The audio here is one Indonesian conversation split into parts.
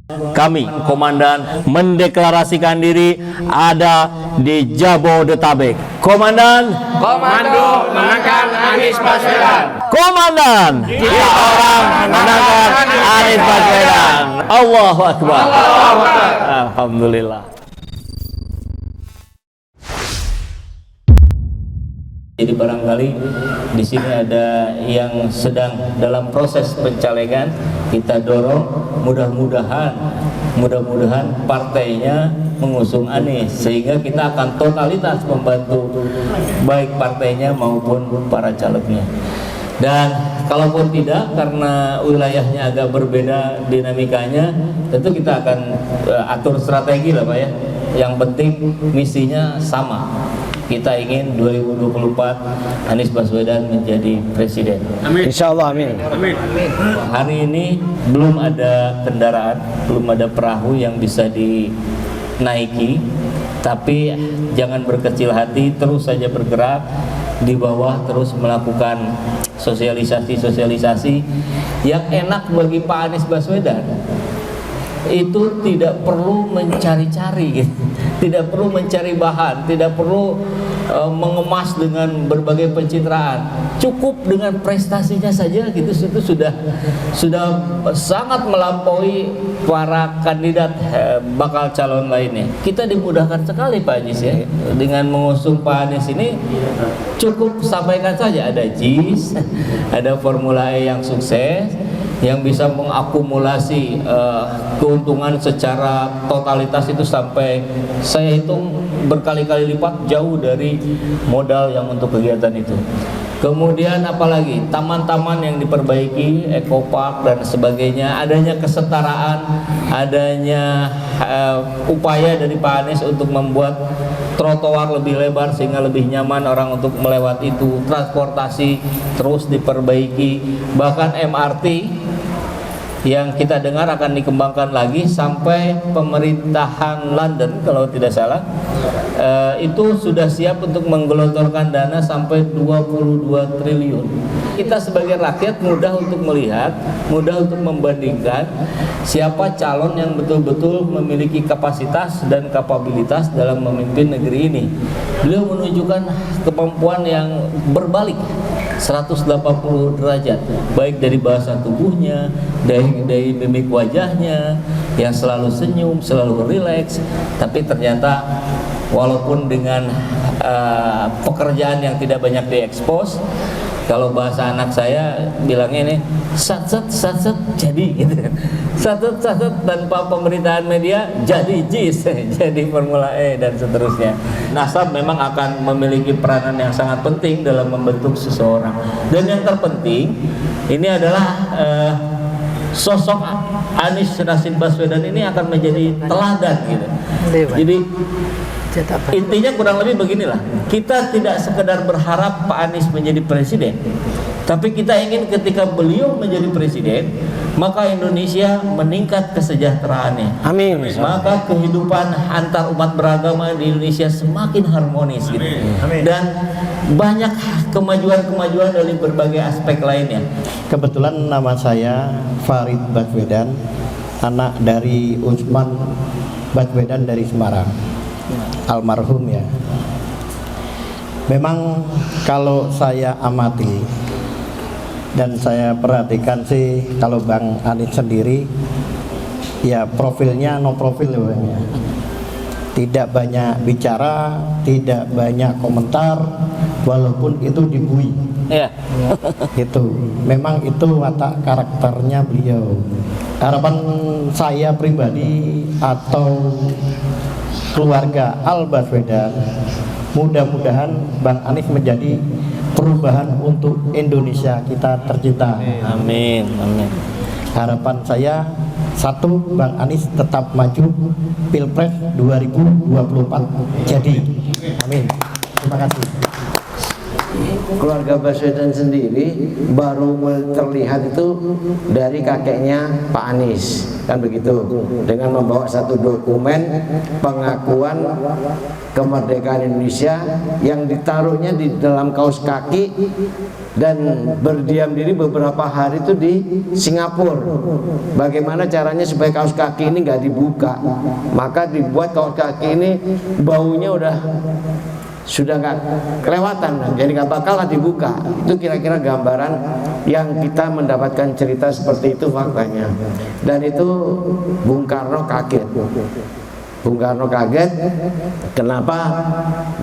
Kami, Komandan, mendeklarasikan diri ada di Jabodetabek. Komandan, Komando menangkan Anies Baswedan. Komandan, kita orang menangkan Anies Baswedan. Allahu Akbar. Alhamdulillah. Jadi barangkali di sini ada yang sedang dalam proses pencalegan, kita dorong mudah-mudahan partainya mengusung Anies, sehingga kita akan totalitas membantu baik partainya maupun para calegnya. Dan kalaupun tidak, karena wilayahnya agak berbeda dinamikanya, tentu kita akan atur strategi lah Pak ya. Yang penting misinya sama. Kita ingin 2024 Anies Baswedan menjadi presiden. Amin. Insya Allah, amin. Amin. Hari ini belum ada kendaraan, belum ada perahu yang bisa dinaiki, tapi jangan berkecil hati, terus saja bergerak di bawah, terus melakukan sosialisasi yang enak bagi Pak Anies Baswedan. Itu tidak perlu mencari-cari, tidak perlu mencari bahan, tidak perlu mengemas dengan berbagai pencitraan. Cukup dengan prestasinya saja gitu, itu sudah sangat melampaui para kandidat bakal calon lainnya. Kita dimudahkan sekali Pak Anies ya, dengan mengusung Pak Anies ini. Cukup sampaikan saja ada JIS, ada Formula E yang sukses, yang bisa mengakumulasi keuntungan secara totalitas itu sampai saya hitung berkali-kali lipat jauh dari modal yang untuk kegiatan itu. Kemudian apalagi taman-taman yang diperbaiki, ekopark dan sebagainya, adanya kesetaraan, adanya upaya dari Pak Anies untuk membuat trotoar lebih lebar sehingga lebih nyaman orang untuk melewati itu, transportasi terus diperbaiki, bahkan MRT yang kita dengar akan dikembangkan lagi sampai pemerintahan London kalau tidak salah itu sudah siap untuk menggelontorkan dana sampai 22 triliun. Kita sebagai rakyat mudah untuk melihat, mudah untuk membandingkan siapa calon yang betul-betul memiliki kapasitas dan kapabilitas dalam memimpin negeri ini. Beliau menunjukkan kemampuan yang berbalik 180 derajat, baik dari bahasa tubuhnya, dari mimik wajahnya yang selalu senyum, selalu rileks, tapi ternyata walaupun dengan pekerjaan yang tidak banyak diekspos, kalau bahasa anak saya bilangnya ini sat-sat jadi gitu. Sat-sat tanpa pemerintahan media jadi JIS, jadi Formula E dan seterusnya. Nasab memang akan memiliki peranan yang sangat penting dalam membentuk seseorang. Dan yang terpenting ini adalah sosok Anies Rashid Baswedan ini akan menjadi teladan gitu. Jadi intinya kurang lebih beginilah, kita tidak sekedar berharap Pak Anies menjadi presiden, tapi kita ingin ketika beliau menjadi presiden, maka Indonesia meningkat kesejahteraannya. Amin. Maka kehidupan antar umat beragama di Indonesia semakin harmonis gitu. Amin. Dan banyak kemajuan-kemajuan dari berbagai aspek lainnya. Kebetulan nama saya Farid Baswedan, anak dari Usman Baswedan dari Semarang, almarhum ya. Memang kalau saya amati dan saya perhatikan sih, kalau Bang Anies sendiri ya profilnya no profil ya. Tidak banyak bicara, tidak banyak komentar, walaupun itu dibui. Ya. Itu memang itu watak karakternya beliau. Harapan saya pribadi atau keluarga Al Baswedan, mudah-mudahan Bang Anies menjadi perubahan untuk Indonesia kita tercinta. Amin. Amin. Harapan saya satu, Bang Anies tetap maju Pilpres 2024 jadi. Amin. Terima kasih. keluarga Baswedan sendiri baru terlihat itu dari kakeknya Pak Anies, kan begitu, dengan membawa satu dokumen pengakuan kemerdekaan Indonesia yang ditaruhnya di dalam kaos kaki dan berdiam diri beberapa hari itu di Singapura. Bagaimana caranya supaya kaos kaki ini nggak dibuka? Maka dibuat kaos kaki ini baunya sudah nggak kelewatan, jadi nggak bakal dibuka. Itu kira-kira gambaran yang kita mendapatkan cerita seperti itu faktanya. Dan itu Bung Karno kaget. Bung Karno kaget kenapa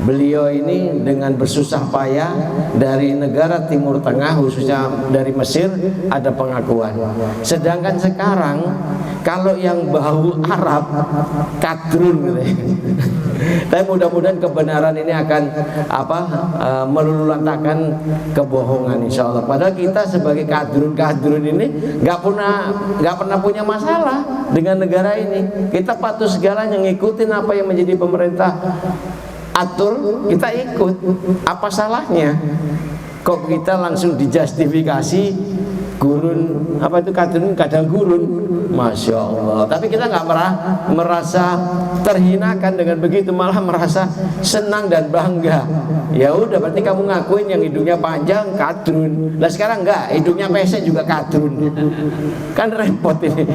beliau ini dengan bersusah payah dari negara Timur Tengah, khususnya dari Mesir, ada pengakuan. Sedangkan sekarang kalau yang bau Arab kadrun gitu. Tapi mudah-mudahan kebenaran ini akan meluluhlantakkan kebohongan, insya Allah. Padahal kita sebagai kadrun ini nggak pernah punya masalah dengan negara ini. Kita patuh segalanya, ngikutin apa yang menjadi pemerintah atur, kita ikut. Apa salahnya? Kok kita langsung dijustifikasi gurun, apa itu kadang gurun, masya Allah. Tapi kita nggak merasa terhinakan dengan begitu, malah merasa senang dan bangga. Ya udah, berarti kamu ngakuin yang hidungnya panjang kadrun. Nah sekarang enggak, hidungnya pesek juga kadrun. Kan repot ini.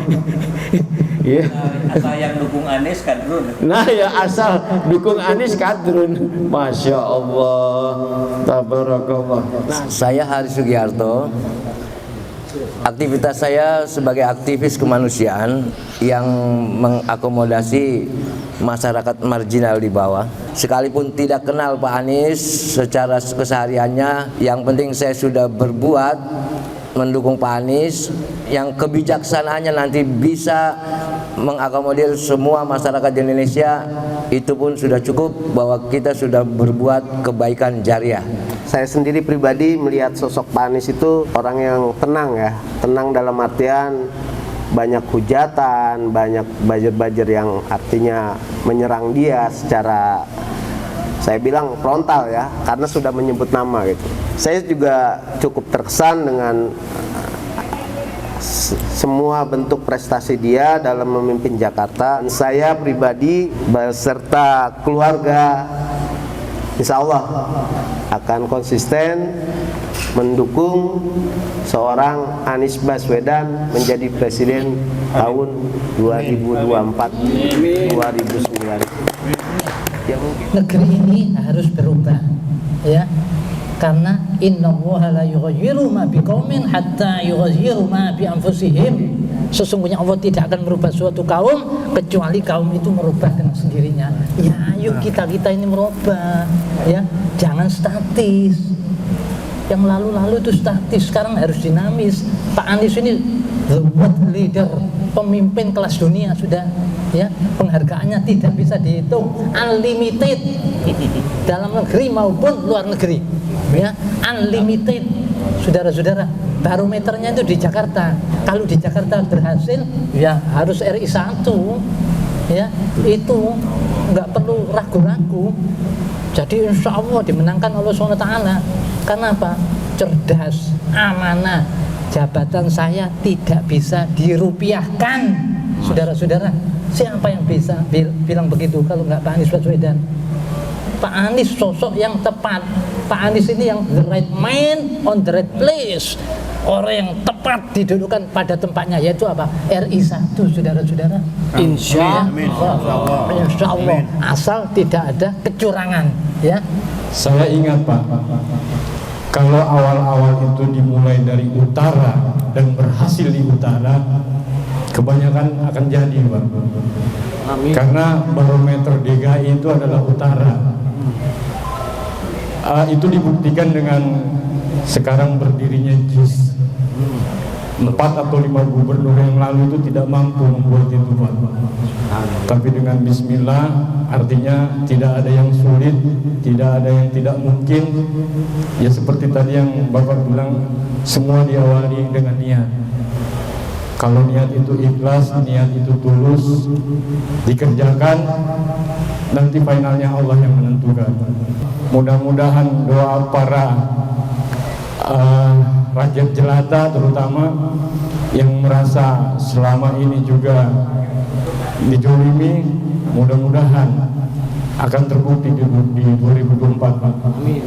Ya. Asal yang dukung Anies kadrun. Nah ya, asal dukung Anies kadrun. Masya Allah, tabarakallah. Saya Hari Sugiarto. Aktivitas saya sebagai aktivis kemanusiaan yang mengakomodasi masyarakat marginal di bawah. Sekalipun tidak kenal Pak Anies secara kesehariannya, yang penting saya sudah berbuat mendukung Pak Anies, yang kebijaksanaannya nanti bisa mengakomodir semua masyarakat di Indonesia. Itu pun sudah cukup, bahwa kita sudah berbuat kebaikan jariah. Saya sendiri pribadi melihat sosok Pak Anies itu orang yang tenang ya, tenang dalam artian banyak hujatan, banyak buzzer-buzzer yang artinya menyerang dia secara, saya bilang frontal ya, karena sudah menyebut nama gitu. Saya juga cukup terkesan dengan semua bentuk prestasi dia dalam memimpin Jakarta. Saya pribadi beserta keluarga insya Allah akan konsisten mendukung seorang Anies Baswedan menjadi presiden tahun 2024-2029. Negeri ini harus berubah, ya, karena innallaha la yughayyiru ma biqaumin hatta yughayyiru ma bi anfusihim. Sesungguhnya Allah tidak akan merubah suatu kaum kecuali kaum itu merubah dengan sendirinya. Ya, ayo kita ini merubah, ya, jangan statis. Yang lalu-lalu itu statis, sekarang harus dinamis. Pak Anies ini the world leader, pemimpin kelas dunia sudah, ya, penghargaannya tidak bisa dihitung, unlimited dalam negeri maupun luar negeri, ya, unlimited. Saudara-saudara, barometernya itu di Jakarta. Kalau di Jakarta berhasil, ya harus RI 1, ya, itu nggak perlu ragu-ragu. Jadi insya Allah dimenangkan oleh SWT. Karena apa? Cerdas, amanah. Jabatan saya tidak bisa dirupiahkan. Saudara-saudara, siapa yang bisa bilang begitu kalau nggak Pak Anies Baswedan? Pak Anies sosok yang tepat. Pak Anies ini yang the right man on the right place. Orang yang tepat didudukan pada tempatnya, yaitu apa? RI 1, saudara-saudara. Insya Allah. Insya Allah. Asal tidak ada kecurangan, ya. Saya ingat Pak, kalau awal-awal itu dimulai dari utara dan berhasil di utara, kebanyakan akan jadi Pak. Amin. Karena barometer DKI itu adalah utara. Itu dibuktikan dengan sekarang berdirinya JIS. 4 atau 5 gubernur yang lalu itu tidak mampu membuat itu Pak. Tapi dengan bismillah, artinya tidak ada yang sulit, tidak ada yang tidak mungkin. Ya seperti tadi yang Bapak bilang, semua diawali dengan niat. Kalau niat itu ikhlas, niat itu tulus, dikerjakan, nanti finalnya Allah yang menentukan. Mudah-mudahan doa para rakyat jelata terutama yang merasa selama ini juga dijolimi, mudah-mudahan akan terbukti di 2024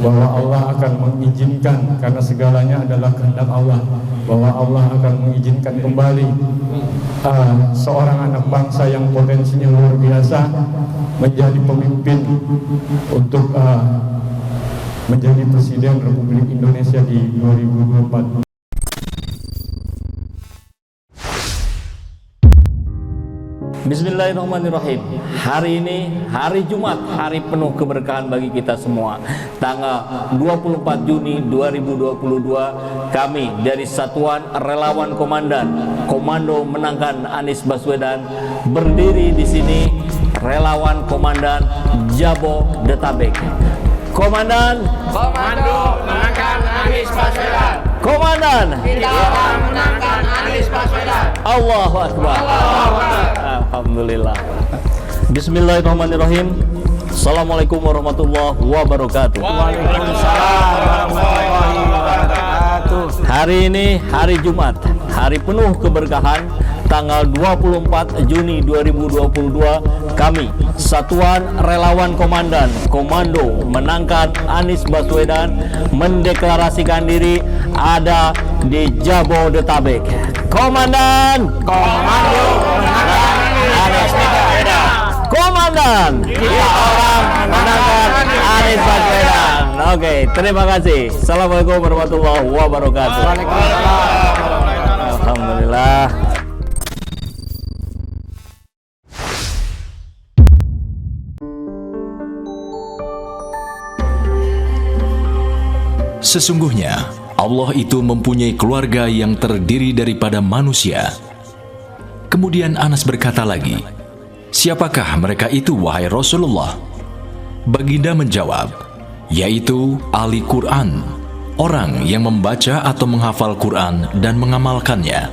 bahwa Allah akan mengizinkan, karena segalanya adalah kehendak Allah, bahwa Allah akan mengizinkan kembali seorang anak bangsa yang potensinya luar biasa menjadi pemimpin untuk menjadi Presiden Republik Indonesia di 2024. Bismillahirrahmanirrahim. Hari ini hari Jumat, hari penuh keberkahan bagi kita semua. Tanggal 24 Juni 2022, kami dari Satuan Relawan Komandan Komando Menangkan Anies Baswedan berdiri di sini. Relawan Komandan Jabodetabek. Komandan Komando Menangkan Anies Baswedan. Komandan Kita akan menangkan Anies Baswedan. Allahu Akbar. Alhamdulillah. Bismillahirrahmanirrahim. Assalamualaikum warahmatullahi wabarakatuh. Waalaikumsalam warahmatullahi wabarakatuh. Hari ini hari Jumat, hari penuh keberkahan, tanggal 24 Juni 2022, kami Satuan Relawan Komandan Komando Menangkan Anies Baswedan mendeklarasikan diri ada di Jabodetabek. Komandan Komando Menangkan Anies Baswedan. Komandan, kita orang menangkan Anies Baswedan. Oke, terima kasih. Assalamualaikum warahmatullahi wabarakatuh. Alhamdulillah. Sesungguhnya Allah itu mempunyai keluarga yang terdiri daripada manusia. Kemudian Anas berkata lagi, "Siapakah mereka itu, wahai Rasulullah?" Baginda menjawab, yaitu ahli Quran, orang yang membaca atau menghafal Quran dan mengamalkannya.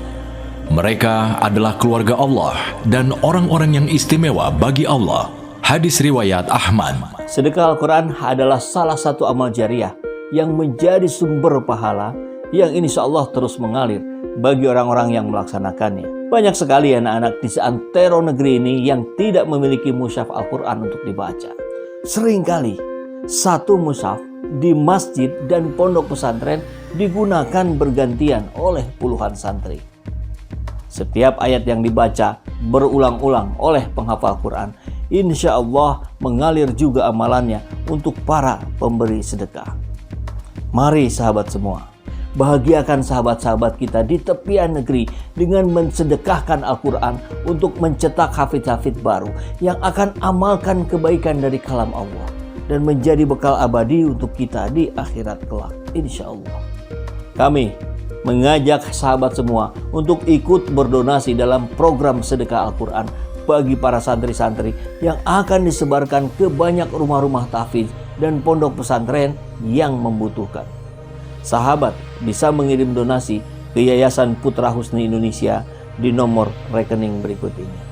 Mereka adalah keluarga Allah dan orang-orang yang istimewa bagi Allah. Hadis riwayat Ahmad. Sedekah Al-Quran adalah salah satu amal jariah yang menjadi sumber pahala yang insya Allah terus mengalir bagi orang-orang yang melaksanakannya. Banyak sekali anak-anak di seantero negeri ini yang tidak memiliki mushaf Al-Quran untuk dibaca. Seringkali satu mushaf di masjid dan pondok pesantren digunakan bergantian oleh puluhan santri. Setiap ayat yang dibaca berulang-ulang oleh penghafal Quran, insya Allah mengalir juga amalannya untuk para pemberi sedekah. Mari sahabat semua, bahagiakan sahabat-sahabat kita di tepian negeri dengan mensedekahkan Al-Quran untuk mencetak hafid-hafid baru yang akan amalkan kebaikan dari kalam Allah dan menjadi bekal abadi untuk kita di akhirat kelak, insya Allah. Kami mengajak sahabat semua untuk ikut berdonasi dalam program sedekah Al-Quran bagi para santri-santri yang akan disebarkan ke banyak rumah-rumah tahfiz dan pondok pesantren yang membutuhkan. Sahabat bisa mengirim donasi ke Yayasan Putra Husni Indonesia di nomor rekening berikut ini.